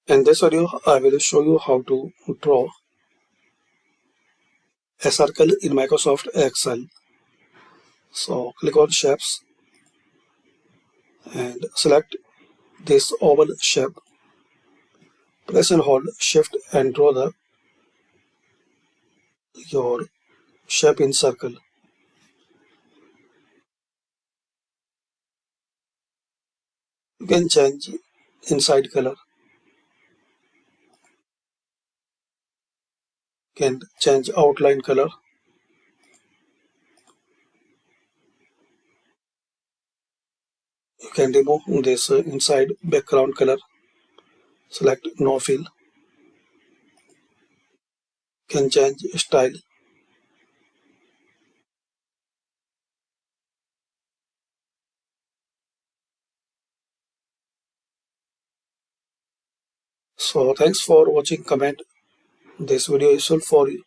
In this video, I will show you how to draw a circle in Microsoft Excel. So click on Shapes and select this oval shape. Press and hold Shift and draw your shape in circle. You can change inside color. You can change outline color. You can remove this inside background color. Select No Fill. You can change style. So thanks for watching. Comment this video is useful for you.